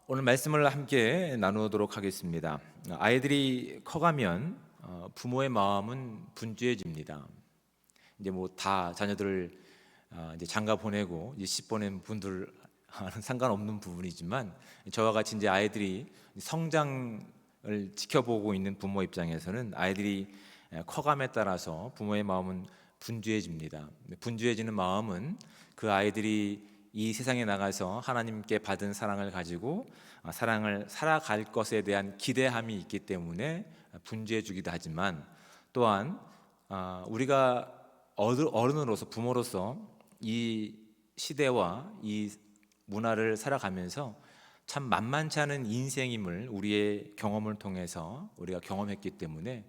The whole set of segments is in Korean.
오늘 말씀을 함께 나누도록 하겠습니다. 아이들이 커가면 부모의 마음은 분주해집니다. 이제 뭐 다 자녀들을 이제 장가 보내고 이제 집 보낸 분들은 상관없는 부분이지만, 저와 같이 이제 아이들이 성장을 지켜보고 있는 부모 입장에서는 아이들이 커감에 따라서 부모의 마음은 분주해집니다. 분주해지는 마음은 그 아이들이 이 세상에 나가서 하나님께 받은 사랑을 가지고 사랑을 살아갈 것에 대한 기대함이 있기 때문에 분주해지기도 하지만, 또한 우리가 어른으로서, 부모로서 이 시대와 이 문화를 살아가면서 참 만만치 않은 인생임을 우리의 경험을 통해서 우리가 경험했기 때문에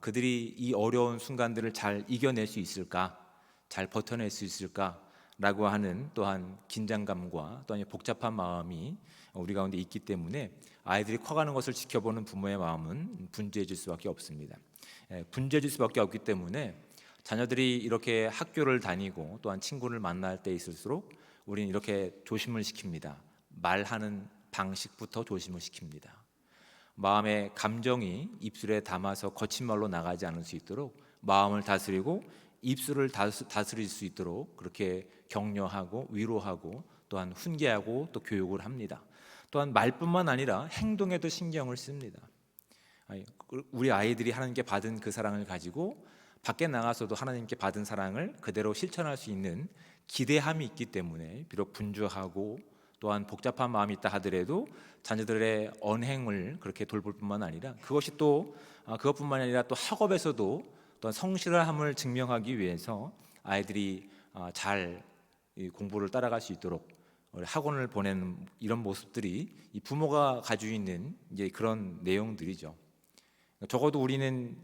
그들이 이 어려운 순간들을 잘 이겨낼 수 있을까, 잘 버텨낼 수 있을까 라고 하는 또한 긴장감과 또한 복잡한 마음이 우리 가운데 있기 때문에 아이들이 커가는 것을 지켜보는 부모의 마음은 분주해질 수밖에 없습니다. 분주해질 수밖에 없기 때문에 자녀들이 이렇게 학교를 다니고 또한 친구를 만날 때 있을수록 우리는 이렇게 조심을 시킵니다. 말하는 방식부터 조심을 시킵니다. 마음의 감정이 입술에 담아서 거친 말로 나가지 않을 수 있도록 마음을 다스리고 입술을 다스릴 수 있도록 그렇게 격려하고 위로하고 또한 훈계하고 또 교육을 합니다. 또한 말뿐만 아니라 행동에도 신경을 씁니다. 우리 아이들이 하나님께 받은 그 사랑을 가지고 밖에 나가서도 하나님께 받은 사랑을 그대로 실천할 수 있는 기대함이 있기 때문에, 비록 분주하고 또한 복잡한 마음이 있다 하더라도 자녀들의 언행을 그렇게 돌볼 뿐만 아니라 그것뿐만 아니라 또 학업에서도 또한 성실함을 증명하기 위해서 아이들이 잘 공부를 따라갈 수 있도록 학원을 보내는 이런 모습들이 이 부모가 가지고 있는 이제 그런 내용들이죠. 적어도 우리는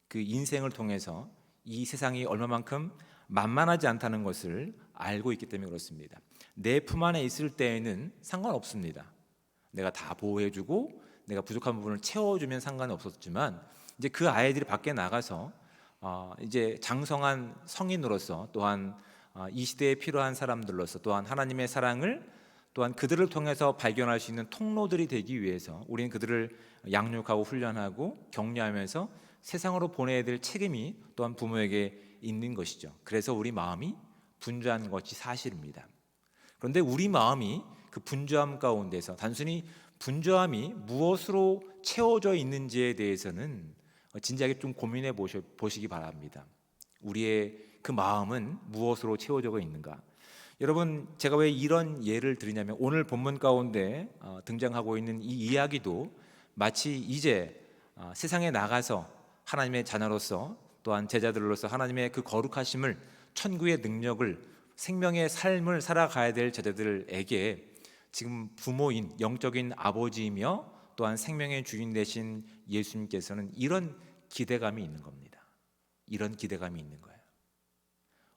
그 인생을 통해서 이 세상이 얼마만큼 만만하지 않다는 것을 알고 있기 때문에 그렇습니다. 내 품 안에 있을 때에는 상관없습니다. 내가 다 보호해주고 내가 부족한 부분을 채워주면 상관이 없었지만, 이제 그 아이들이 밖에 나가서 이제 장성한 성인으로서, 또한 이 시대에 필요한 사람들로서, 또한 하나님의 사랑을 또한 그들을 통해서 발견할 수 있는 통로들이 되기 위해서 우리는 그들을 양육하고 훈련하고 격려하면서 세상으로 보내야 될 책임이 또한 부모에게 있는 것이죠. 그래서 우리 마음이 분주한 것이 사실입니다. 그런데 우리 마음이 그 분주함 가운데서 단순히 분주함이 무엇으로 채워져 있는지에 대해서는 진지하게 좀 고민해 보시기 바랍니다. 우리의 그 마음은 무엇으로 채워져 있는가? 여러분, 제가 왜 이런 예를 드리냐면, 오늘 본문 가운데 등장하고 있는 이 이야기도 마치 이제 세상에 나가서 하나님의 자녀로서 또한 제자들로서 하나님의 그 거룩하심을, 천국의 능력을, 생명의 삶을 살아가야 될 제자들에게 지금 부모인 영적인 아버지이며 또한 생명의 주인 되신 예수님께서는 이런 기대감이 있는 겁니다. 이런 기대감이 있는 거예요.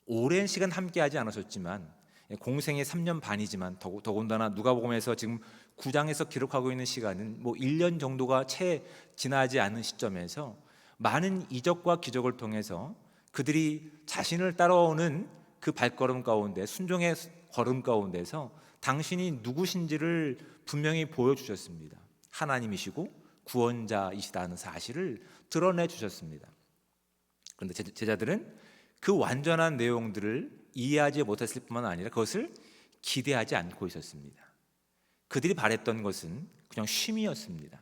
오랜 시간 함께하지 않으셨지만, 공생의 3년 반이지만 더군다나 누가복음에서 지금 9장에서 기록하고 있는 시간은 뭐 1년 정도가 채 지나지 않은 시점에서 많은 이적과 기적을 통해서 그들이 자신을 따라오는 그 발걸음 가운데, 순종의 걸음 가운데서 당신이 누구신지를 분명히 보여주셨습니다. 하나님이시고 구원자이시다는 사실을 드러내 주셨습니다. 그런데 제자들은 그 완전한 내용들을 이해하지 못했을 뿐만 아니라 그것을 기대하지 않고 있었습니다. 그들이 바랬던 것은 그냥 쉼이었습니다.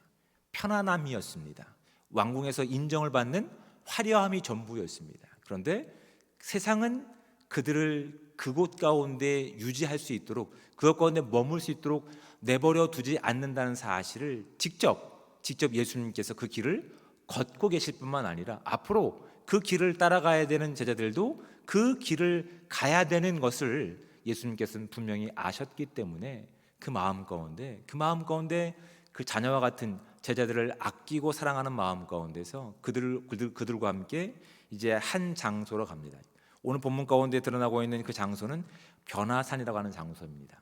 편안함이었습니다. 왕궁에서 인정을 받는 화려함이 전부였습니다. 그런데 세상은 그들을 그곳 가운데 유지할 수 있도록, 그것 가운데 머물 수 있도록 내버려 두지 않는다는 사실을 직접 예수님께서 그 길을 걷고 계실 뿐만 아니라 앞으로 그 길을 따라가야 되는 제자들도 그 길을 가야 되는 것을 예수님께서는 분명히 아셨기 때문에 그 마음 가운데 그 자녀와 같은 제자들을 아끼고 사랑하는 마음 가운데서 그들과 함께 이제 한 장소로 갑니다. 오늘 본문 가운데 드러나고 있는 그 장소는 변화산이라고 하는 장소입니다.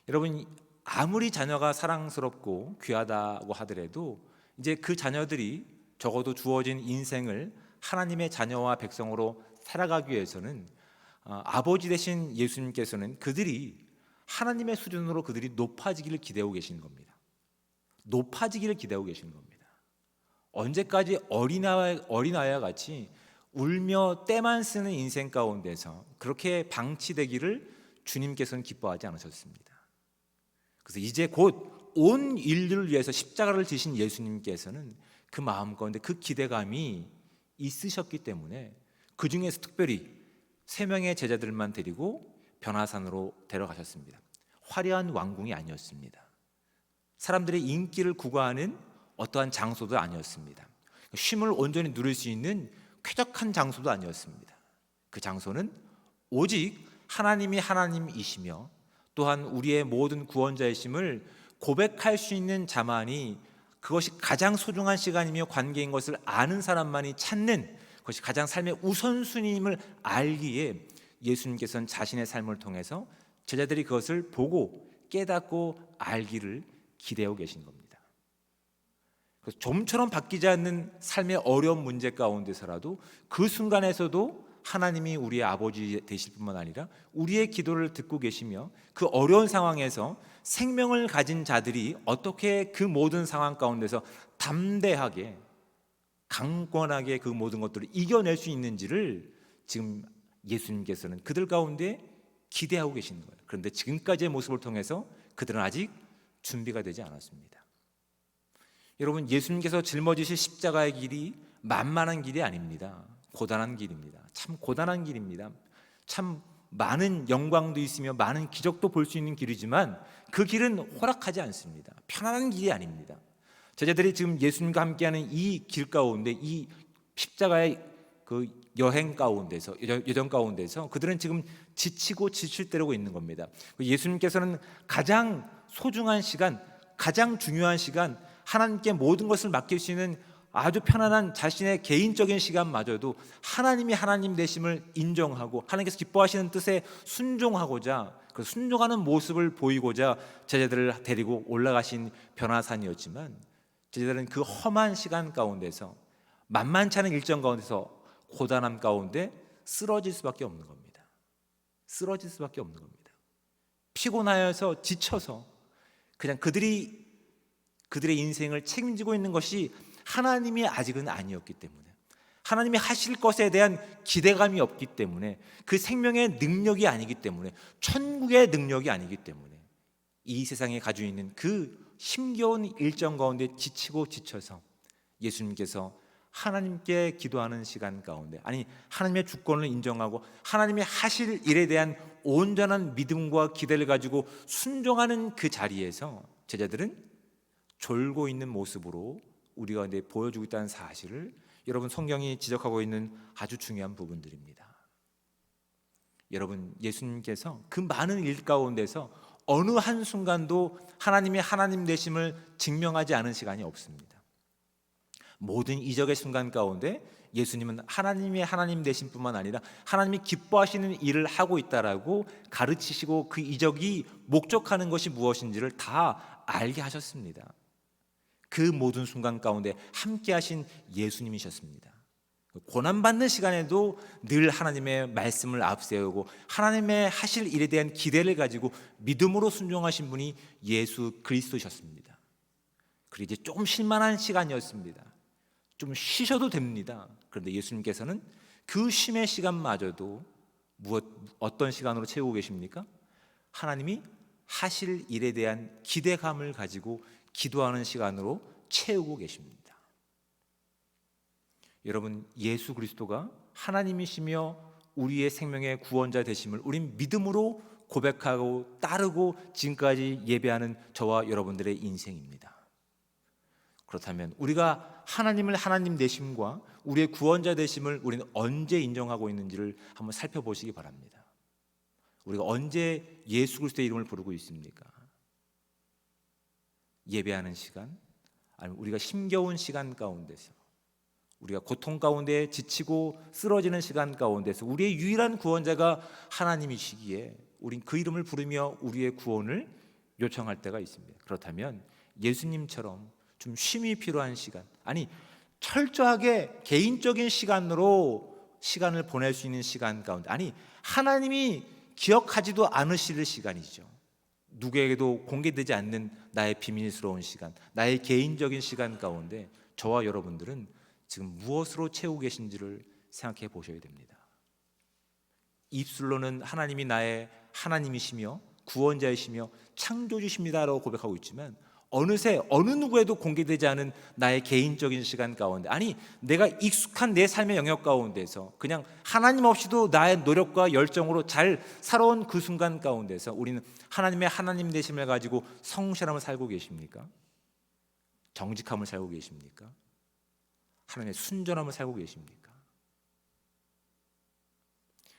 여러분, 아무리 자녀가 사랑스럽고 귀하다고 하더라도 이제 그 자녀들이 적어도 주어진 인생을 하나님의 자녀와 백성으로 살아가기 위해서는 아버지 되신 예수님께서는 그들이 하나님의 수준으로 그들이 높아지기를 기대하고 계시는 겁니다. 높아지기를 기대하고 계시는 겁니다. 언제까지 어린아이와 같이 울며 때만 쓰는 인생 가운데서 그렇게 방치되기를 주님께서는 기뻐하지 않으셨습니다. 그래서 이제 곧 온 인류를 위해서 십자가를 지신 예수님께서는 그 마음 가운데 그 기대감이 있으셨기 때문에 그 중에서 특별히 3명의 제자들만 데리고 변화산으로 데려가셨습니다. 화려한 왕궁이 아니었습니다. 사람들의 인기를 구가하는 어떠한 장소도 아니었습니다. 쉼을 온전히 누릴 수 있는 쾌적한 장소도 아니었습니다. 그 장소는 오직 하나님이 하나님이시며 또한 우리의 모든 구원자이심을 고백할 수 있는 자만이, 그것이 가장 소중한 시간이며 관계인 것을 아는 사람만이 찾는 것이 가장 삶의 우선순위임을 알기에 예수님께서는 자신의 삶을 통해서 제자들이 그것을 보고 깨닫고 알기를 기대하고 계신 겁니다. 그래서 좀처럼 바뀌지 않는 삶의 어려운 문제 가운데서라도 그 순간에서도 하나님이 우리의 아버지 되실 뿐만 아니라 우리의 기도를 듣고 계시며 그 어려운 상황에서 생명을 가진 자들이 어떻게 그 모든 상황 가운데서 담대하게 강권하게 그 모든 것들을 이겨낼 수 있는지를 지금 예수님께서는 그들 가운데 기대하고 계시는 거예요. 그런데 지금까지의 모습을 통해서 그들은 아직 준비가 되지 않았습니다. 여러분, 예수님께서 짊어지실 십자가의 길이 만만한 길이 아닙니다. 고단한 길입니다. 참 고단한 길입니다. 참 많은 영광도 있으며 많은 기적도 볼 수 있는 길이지만 그 길은 호락하지 않습니다. 편안한 길이 아닙니다. 제자들이 지금 예수님과 함께하는 이 길 가운데, 이 십자가의 그 여행 가운데서, 여정 가운데서 그들은 지금 지치고 지칠 때라고 있는 겁니다. 예수님께서는 가장 소중한 시간, 가장 중요한 시간, 하나님께 모든 것을 맡길 수 있는 아주 편안한 자신의 개인적인 시간마저도 하나님이 하나님 되심을 인정하고 하나님께서 기뻐하시는 뜻에 순종하고자, 그 순종하는 모습을 보이고자 제자들을 데리고 올라가신 변화산이었지만, 제자들은 그 험한 시간 가운데서, 만만치 않은 일정 가운데서 고단함 가운데 쓰러질 수밖에 없는 겁니다. 쓰러질 수밖에 없는 겁니다. 피곤하여서 지쳐서 그냥 그들의 인생을 책임지고 있는 것이 하나님이 아직은 아니었기 때문에, 하나님이 하실 것에 대한 기대감이 없기 때문에, 그 생명의 능력이 아니기 때문에, 천국의 능력이 아니기 때문에 이 세상에 가지고 있는 그 힘겨운 일정 가운데 지치고 지쳐서 예수님께서 하나님께 기도하는 시간 가운데, 아니 하나님의 주권을 인정하고 하나님이 하실 일에 대한 온전한 믿음과 기대를 가지고 순종하는 그 자리에서 제자들은 졸고 있는 모습으로 우리 가운데 보여주고 있다는 사실을 여러분, 성경이 지적하고 있는 아주 중요한 부분들입니다. 여러분, 예수님께서 그 많은 일 가운데서 어느 한순간도 하나님이 하나님 되심을 증명하지 않은 시간이 없습니다. 모든 이적의 순간 가운데 예수님은 하나님이 하나님 되신 뿐만 아니라 하나님이 기뻐하시는 일을 하고 있다라고 가르치시고 그 이적이 목적하는 것이 무엇인지를 다 알게 하셨습니다. 그 모든 순간 가운데 함께 하신 예수님이셨습니다. 고난받는 시간에도 늘 하나님의 말씀을 앞세우고 하나님의 하실 일에 대한 기대를 가지고 믿음으로 순종하신 분이 예수 그리스도셨습니다. 그리고 이제 조금 쉴만한 시간이었습니다. 좀 쉬셔도 됩니다. 그런데 예수님께서는 그 쉼의 시간마저도 어떤 시간으로 채우고 계십니까? 하나님이 하실 일에 대한 기대감을 가지고 기도하는 시간으로 채우고 계십니다. 여러분, 예수 그리스도가 하나님이시며 우리의 생명의 구원자 되심을 우린 믿음으로 고백하고 따르고 지금까지 예배하는 저와 여러분들의 인생입니다. 그렇다면 우리가 하나님을 하나님 되심과 우리의 구원자 되심을 우리는 언제 인정하고 있는지를 한번 살펴보시기 바랍니다. 우리가 언제 예수 그리스도의 이름을 부르고 있습니까? 예배하는 시간, 아니면 우리가 힘겨운 시간 가운데서, 우리가 고통 가운데 지치고 쓰러지는 시간 가운데서 우리의 유일한 구원자가 하나님이시기에 우린 그 이름을 부르며 우리의 구원을 요청할 때가 있습니다. 그렇다면 예수님처럼 좀 쉼이 필요한 시간, 아니 철저하게 개인적인 시간으로 시간을 보낼 수 있는 시간 가운데, 아니 하나님이 기억하지도 않으실 시간이죠. 누구에게도 공개되지 않는 나의 비밀스러운 시간, 나의 개인적인 시간 가운데 저와 여러분들은 지금 무엇으로 채우고 계신지를 생각해 보셔야 됩니다. 입술로는 하나님이 나의 하나님이시며 구원자이시며 창조주십니다라고 고백하고 있지만 어느새 어느 누구에도 공개되지 않은 나의 개인적인 시간 가운데, 아니 내가 익숙한 내 삶의 영역 가운데서 그냥 하나님 없이도 나의 노력과 열정으로 잘 살아온 그 순간 가운데서 우리는 하나님의 하나님 되심을 가지고 성실함을 살고 계십니까? 정직함을 살고 계십니까? 하나님의 순전함을 살고 계십니까?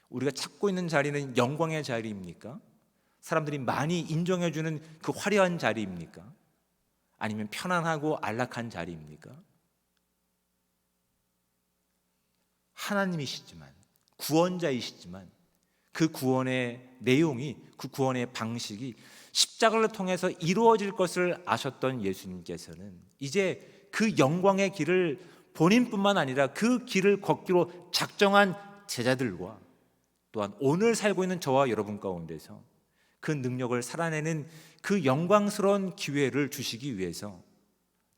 우리가 찾고 있는 자리는 영광의 자리입니까? 사람들이 많이 인정해주는 그 화려한 자리입니까? 아니면 편안하고 안락한 자리입니까? 하나님이시지만, 구원자이시지만 그 구원의 내용이, 그 구원의 방식이 십자가를 통해서 이루어질 것을 아셨던 예수님께서는 이제 그 영광의 길을 본인뿐만 아니라 그 길을 걷기로 작정한 제자들과 또한 오늘 살고 있는 저와 여러분 가운데서 그 능력을 살아내는 그 영광스러운 기회를 주시기 위해서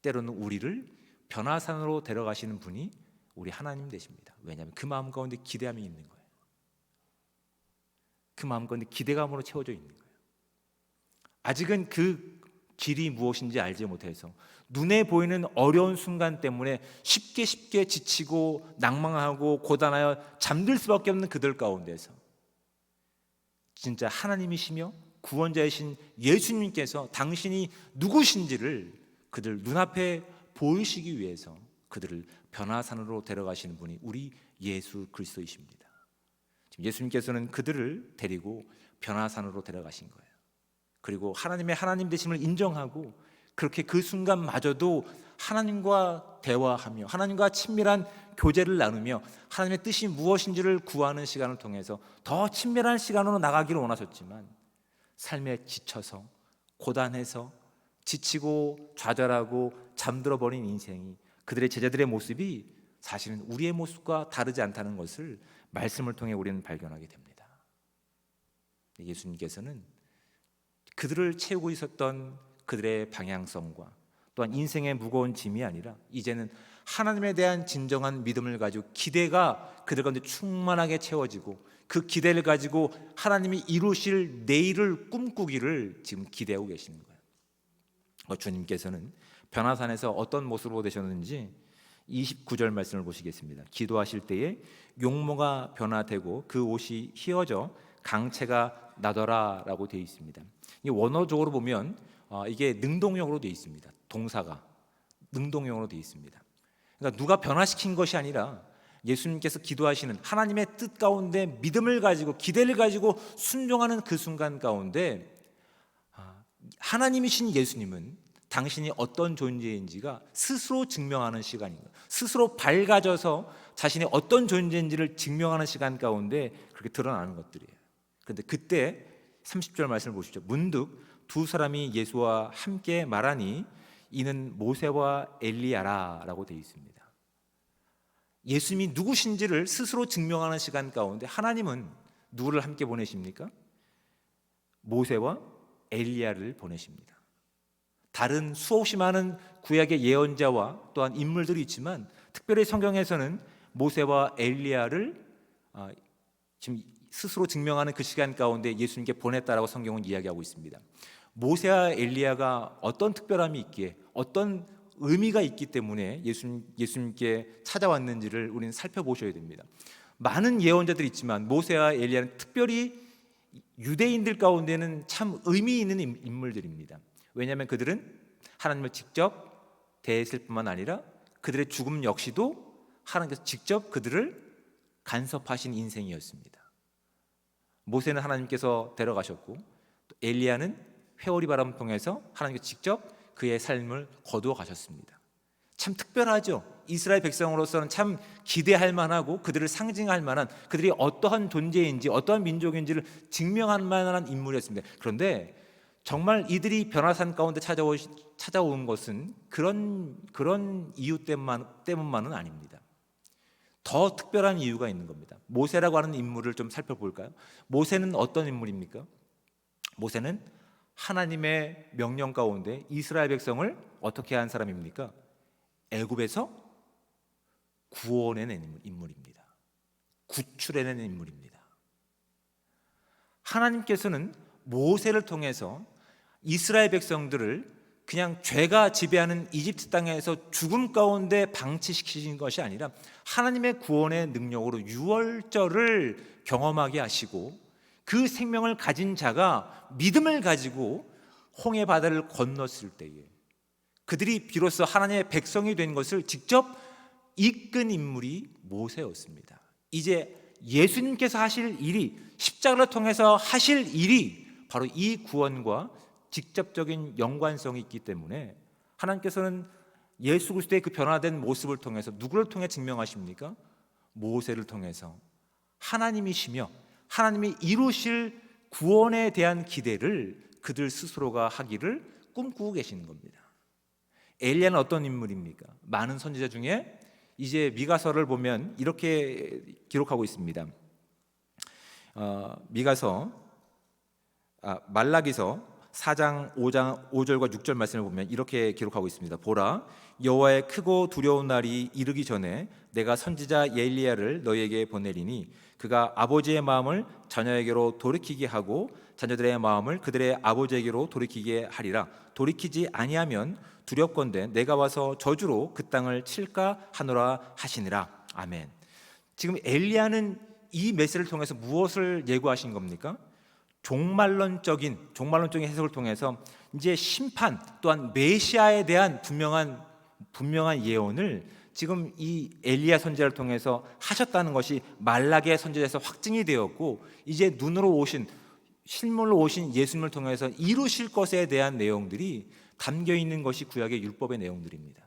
때로는 우리를 변화산으로 데려가시는 분이 우리 하나님 되십니다. 왜냐하면 그 마음 가운데 기대함이 있는 거예요. 그 마음 가운데 기대감으로 채워져 있는 거예요. 아직은 그 길이 무엇인지 알지 못해서 눈에 보이는 어려운 순간 때문에 쉽게 지치고 낭망하고 고단하여 잠들 수밖에 없는 그들 가운데서 진짜 하나님이시며 구원자이신 예수님께서 당신이 누구신지를 그들 눈앞에 보이시기 위해서 그들을 변화산으로 데려가시는 분이 우리 예수 그리스도이십니다. 지금 예수님께서는 그들을 데리고 변화산으로 데려가신 거예요. 그리고 하나님의 하나님 되심을 인정하고 그렇게 그 순간마저도 하나님과 대화하며 하나님과 친밀한 교제를 나누며 하나님의 뜻이 무엇인지를 구하는 시간을 통해서 더 친밀한 시간으로 나가기를 원하셨지만 삶에 지쳐서 고단해서 지치고 좌절하고 잠들어 버린 인생이 그들의 제자들의 모습이 사실은 우리의 모습과 다르지 않다는 것을 말씀을 통해 우리는 발견하게 됩니다. 예수님께서는 그들을 채우고 있었던 그들의 방향성과 또한 인생의 무거운 짐이 아니라 이제는 하나님에 대한 진정한 믿음을 가지고 기대가 그들 가운데 충만하게 채워지고 그 기대를 가지고 하나님이 이루실 내일을 꿈꾸기를 지금 기대하고 계시는 거예요. 주님께서는 변화산에서 어떤 모습으로 되셨는지 29절 말씀을 보시겠습니다. 기도하실 때에 용모가 변화되고 그 옷이 휘어져 강체가 나더라라고 되어 있습니다. 이 원어적으로 보면 이게 능동형으로 되어 있습니다. 동사가 능동형으로 되어 있습니다. 그러니까 누가 변화시킨 것이 아니라 예수님께서 기도하시는 하나님의 뜻 가운데 믿음을 가지고 기대를 가지고 순종하는 그 순간 가운데 하나님이신 예수님은 당신이 어떤 존재인지가 스스로 증명하는 시간인 거예요. 스스로 밝아져서 자신이 어떤 존재인지를 증명하는 시간 가운데 그렇게 드러나는 것들이에요. 그런데 그때 30절 말씀을 보시죠. 문득 두 사람이 예수와 함께 말하니 이는 모세와 엘리야라라고 되어 있습니다. 예수님이 누구신지를 스스로 증명하는 시간 가운데 하나님은 누구를 함께 보내십니까? 모세와 엘리야를 보내십니다. 다른 수없이 많은 구약의 예언자와 또한 인물들이 있지만 특별히 성경에서는 모세와 엘리야를 지금 스스로 증명하는 그 시간 가운데 예수님께 보냈다라고 성경은 이야기하고 있습니다. 모세와 엘리야가 어떤 특별함이 있기에 어떤 의미가 있기 때문에 예수님께 찾아왔는지를 우리는 살펴보셔야 됩니다. 많은 예언자들이 있지만 모세와 엘리야는 특별히 유대인들 가운데는 참 의미 있는 인물들입니다. 왜냐하면 그들은 하나님을 직접 대했을 뿐만 아니라 그들의 죽음 역시도 하나님께서 직접 그들을 간섭하신 인생이었습니다. 모세는 하나님께서 데려가셨고 또 엘리야는 회오리 바람을 통해서 하나님께서 직접 그의 삶을 거두어 가셨습니다. 참 특별하죠. 이스라엘 백성으로서는 참 기대할 만하고 그들을 상징할 만한, 그들이 어떠한 존재인지 어떠한 민족인지를 증명할 만한 인물이었습니다. 그런데 정말 이들이 변화산 가운데 찾아온 것은 그런 이유 때문만은 아닙니다. 더 특별한 이유가 있는 겁니다. 모세라고 하는 인물을 좀 살펴볼까요? 모세는 어떤 인물입니까? 모세는 하나님의 명령 가운데 이스라엘 백성을 어떻게 한 사람입니까? 애굽에서 구원해낸 인물입니다. 구출해낸 인물입니다. 하나님께서는 모세를 통해서 이스라엘 백성들을 그냥 죄가 지배하는 이집트 땅에서 죽음 가운데 방치시키신 것이 아니라 하나님의 구원의 능력으로 유월절을 경험하게 하시고 그 생명을 가진 자가 믿음을 가지고 홍해 바다를 건넜을 때에 그들이 비로소 하나님의 백성이 된 것을 직접 이끈 인물이 모세였습니다. 이제 예수님께서 하실 일이, 십자가를 통해서 하실 일이 바로 이 구원과 직접적인 연관성이 있기 때문에 하나님께서는 예수 그리스도의 그 변화된 모습을 통해서 누구를 통해 증명하십니까? 모세를 통해서 하나님이시며 하나님이 이루실 구원에 대한 기대를 그들 스스로가 하기를 꿈꾸고 계시는 겁니다. 엘리야는 어떤 인물입니까? 많은 선지자 중에 이제 미가서를 보면 이렇게 기록하고 있습니다. 말라기서 4장 5절과 6절 말씀을 보면 이렇게 기록하고 있습니다. 보라, 여호와의 크고 두려운 날이 이르기 전에 내가 선지자 엘리야를 너희에게 보내리니 그가 아버지의 마음을 자녀에게로 돌이키게 하고 자녀들의 마음을 그들의 아버지에게로 돌이키게 하리라. 돌이키지 아니하면 두렵건대 내가 와서 저주로 그 땅을 칠까 하노라 하시니라. 아멘. 지금 엘리야는 이 메시지를 통해서 무엇을 예고하신 겁니까? 종말론적인 해석을 통해서 이제 심판 또한 메시아에 대한 분명한 예언을 지금 이 엘리야 선지자를 통해서 하셨다는 것이 말라기의 선지자에서 확증이 되었고 이제 실물로 오신 예수님을 통해서 이루실 것에 대한 내용들이 담겨 있는 것이 구약의 율법의 내용들입니다.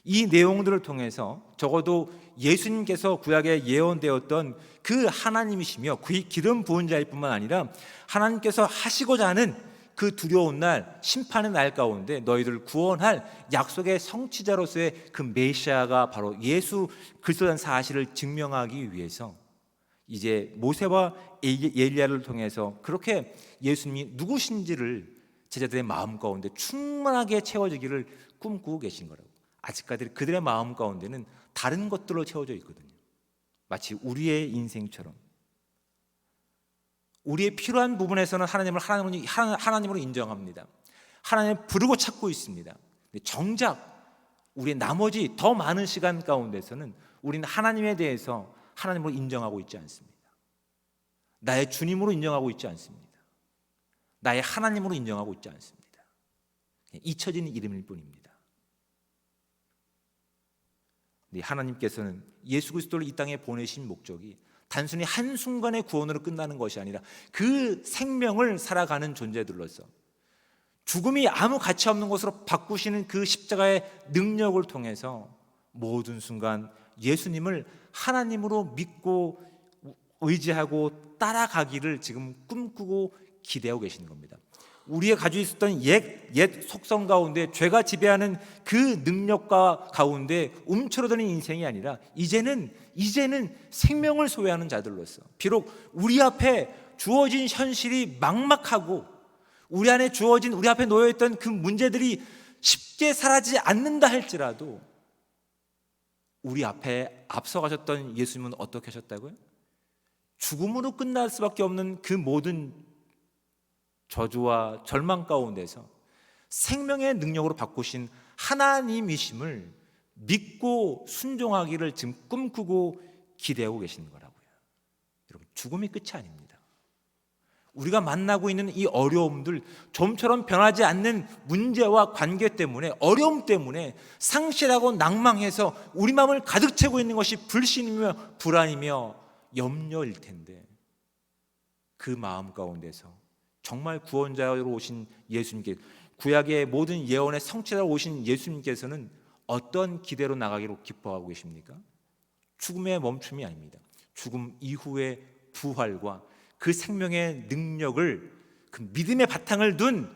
이 내용들을 통해서 적어도 예수님께서 구약에 예언되었던 그 하나님이시며 그 기름 부은 자일 뿐만 아니라 하나님께서 하시고자 하는 그 두려운 날, 심판의 날 가운데 너희들을 구원할 약속의 성취자로서의 그 메시아가 바로 예수 그리스도라는 사실을 증명하기 위해서 이제 모세와 엘리야를 통해서 그렇게 예수님이 누구신지를 제자들의 마음 가운데 충만하게 채워지기를 꿈꾸고 계신 거라고. 아직까지 그들의 마음 가운데는 다른 것들로 채워져 있거든요. 마치 우리의 인생처럼 우리의 필요한 부분에서는 하나님으로 인정합니다. 하나님을 부르고 찾고 있습니다. 정작 우리의 나머지 더 많은 시간 가운데서는 우리는 하나님에 대해서 하나님으로 인정하고 있지 않습니다. 나의 주님으로 인정하고 있지 않습니다. 나의 하나님으로 인정하고 있지 않습니다. 잊혀지는 이름일 뿐입니다. 하나님께서는 예수 그리스도를 이 땅에 보내신 목적이 단순히 한순간의 구원으로 끝나는 것이 아니라 그 생명을 살아가는 존재들로서 죽음이 아무 가치 없는 것으로 바꾸시는 그 십자가의 능력을 통해서 모든 순간 예수님을 하나님으로 믿고 의지하고 따라가기를 지금 꿈꾸고 기대하고 계시는 겁니다. 우리가 가지고 있었던 옛 속성 가운데 죄가 지배하는 그 능력과 가운데 움츠러드는 인생이 아니라 이제는 생명을 소유하는 자들로서 비록 우리 앞에 주어진 현실이 막막하고 우리 앞에 놓여있던 그 문제들이 쉽게 사라지지 않는다 할지라도 우리 앞에 앞서가셨던 예수님은 어떻게 하셨다고요? 죽음으로 끝날 수밖에 없는 그 모든 저주와 절망 가운데서 생명의 능력으로 바꾸신 하나님이심을 믿고 순종하기를 지금 꿈꾸고 기대하고 계시는 거라고요. 여러분, 죽음이 끝이 아닙니다. 우리가 만나고 있는 이 어려움들, 좀처럼 변하지 않는 문제와 관계 때문에, 어려움 때문에 상실하고 낭망해서 우리 마음을 가득 채고 있는 것이 불신이며 불안이며 염려일 텐데 그 마음 가운데서 정말 구원자로 오신 예수님께, 구약의 모든 예언의 성취자로 오신 예수님께서는 어떤 기대로 나가기로 기뻐하고 계십니까? 죽음의 멈춤이 아닙니다. 죽음 이후의 부활과 그 생명의 능력을, 그 믿음의 바탕을 둔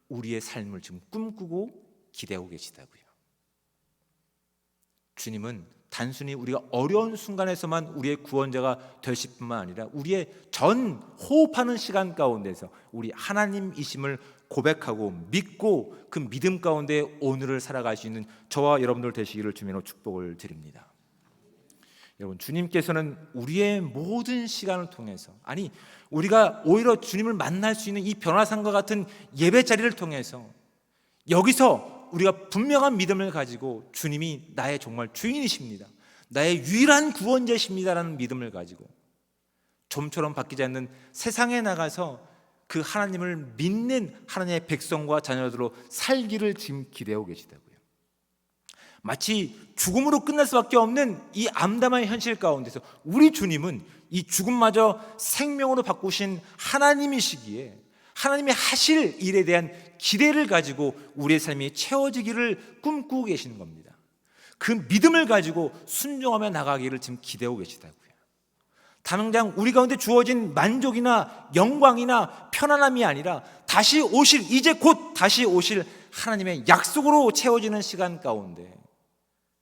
우리의 삶을 지금 꿈꾸고 기대하고 계시다고요. 주님은 단순히 우리가 어려운 순간에서만 우리의 구원자가 되실 뿐만 아니라 우리의 전 호흡하는 시간 가운데서 우리 하나님이심을 고백하고 믿고 그 믿음 가운데 오늘을 살아갈 수 있는 저와 여러분들 되시기를 주님으로 축복을 드립니다. 여러분, 주님께서는 우리의 모든 시간을 통해서, 아니 우리가 오히려 주님을 만날 수 있는 이 변화산과 같은 예배 자리를 통해서 여기서 우리가 분명한 믿음을 가지고 주님이 나의 정말 주인이십니다, 나의 유일한 구원자십니다라는 믿음을 가지고 좀처럼 바뀌지 않는 세상에 나가서 그 하나님을 믿는 하나님의 백성과 자녀들로 살기를 지금 기대하고 계시다고요. 마치 죽음으로 끝날 수밖에 없는 이 암담한 현실 가운데서 우리 주님은 이 죽음마저 생명으로 바꾸신 하나님이시기에 하나님이 하실 일에 대한 기대를 가지고 우리의 삶이 채워지기를 꿈꾸고 계시는 겁니다. 그 믿음을 가지고 순종하며 나가기를 지금 기대하고 계시다고요. 당장 우리 가운데 주어진 만족이나 영광이나 편안함이 아니라 다시 오실, 이제 곧 다시 오실 하나님의 약속으로 채워지는 시간 가운데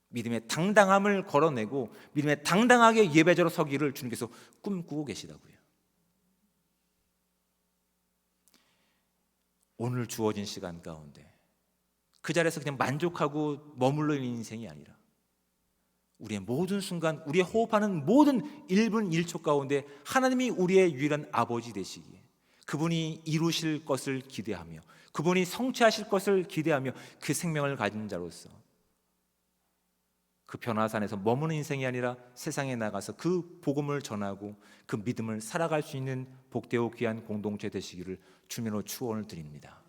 믿음의 당당함을 걸어내고 믿음의 당당하게 예배자로 서기를 주님께서 꿈꾸고 계시다고요. 오늘 주어진 시간 가운데 그 자리에서 그냥 만족하고 머물러 있는 인생이 아니라 우리의 모든 순간, 우리의 호흡하는 모든 1분 1초 가운데 하나님이 우리의 유일한 아버지 되시기에 그분이 이루실 것을 기대하며 그분이 성취하실 것을 기대하며 그 생명을 가진 자로서 그 변화산에서 머무는 인생이 아니라 세상에 나가서 그 복음을 전하고 그 믿음을 살아갈 수 있는 복되고 귀한 공동체 되시기를 주님으로 축원을 드립니다.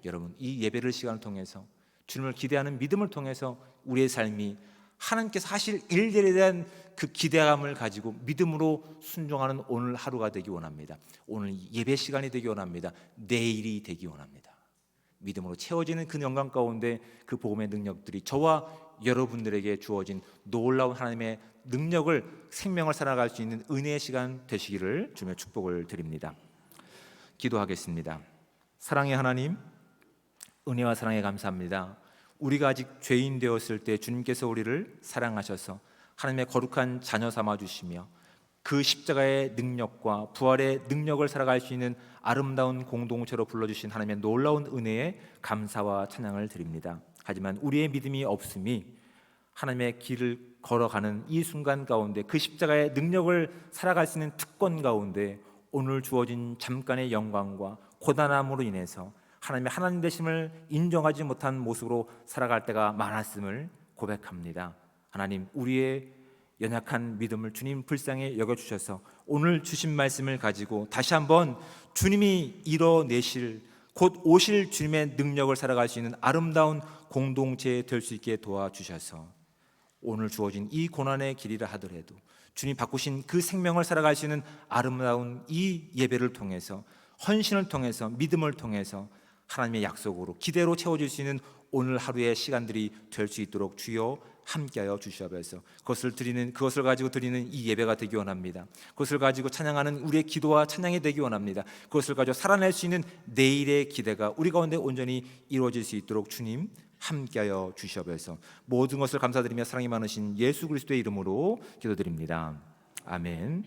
여러분, 이 예배를 시간을 통해서 주님을 기대하는 믿음을 통해서 우리의 삶이 하나님께서 하실 일들에 대한 그 기대감을 가지고 믿음으로 순종하는 오늘 하루가 되기 원합니다. 오늘 예배 시간이 되기 원합니다. 내일이 되기 원합니다. 믿음으로 채워지는 그 영광 가운데 그 복음의 능력들이 저와 여러분들에게 주어진 놀라운 하나님의 능력을, 생명을 살아갈 수 있는 은혜의 시간 되시기를 주님의 축복을 드립니다. 기도하겠습니다. 사랑의 하나님, 은혜와 사랑에 감사합니다. 우리가 아직 죄인 되었을 때 주님께서 우리를 사랑하셔서 하나님의 거룩한 자녀 삼아 주시며 그 십자가의 능력과 부활의 능력을 살아갈 수 있는 아름다운 공동체로 불러주신 하나님의 놀라운 은혜에 감사와 찬양을 드립니다. 하지만 우리의 믿음이 없음이 하나님의 길을 걸어가는 이 순간 가운데 그 십자가의 능력을 살아갈 수 있는 특권 가운데 오늘 주어진 잠깐의 영광과 고단함으로 인해서 하나님의 하나님 되심을 인정하지 못한 모습으로 살아갈 때가 많았음을 고백합니다. 하나님, 우리의 연약한 믿음을 주님 불쌍히 여겨주셔서 오늘 주신 말씀을 가지고 다시 한번 주님이 이뤄내실, 곧 오실 주님의 능력을 살아갈 수 있는 아름다운 공동체 될 수 있게 도와주셔서 오늘 주어진 이 고난의 길이라 하더라도 주님 바꾸신 그 생명을 살아갈 수 있는 아름다운 이 예배를 통해서, 헌신을 통해서, 믿음을 통해서 하나님의 약속으로 기대로 채워질 수 있는 오늘 하루의 시간들이 될 수 있도록 주여 함께하여 주시옵소서. 그것을 가지고 드리는 이 예배가 되기 원합니다. 그것을 가지고 찬양하는 우리의 기도와 찬양이 되기 원합니다. 그것을 가지고 살아낼 수 있는 내일의 기대가 우리 가운데 온전히 이루어질 수 있도록 주님 함께하여 주시옵소서. 모든 것을 감사드리며 사랑이 많으신 예수 그리스도의 이름으로 기도드립니다. 아멘.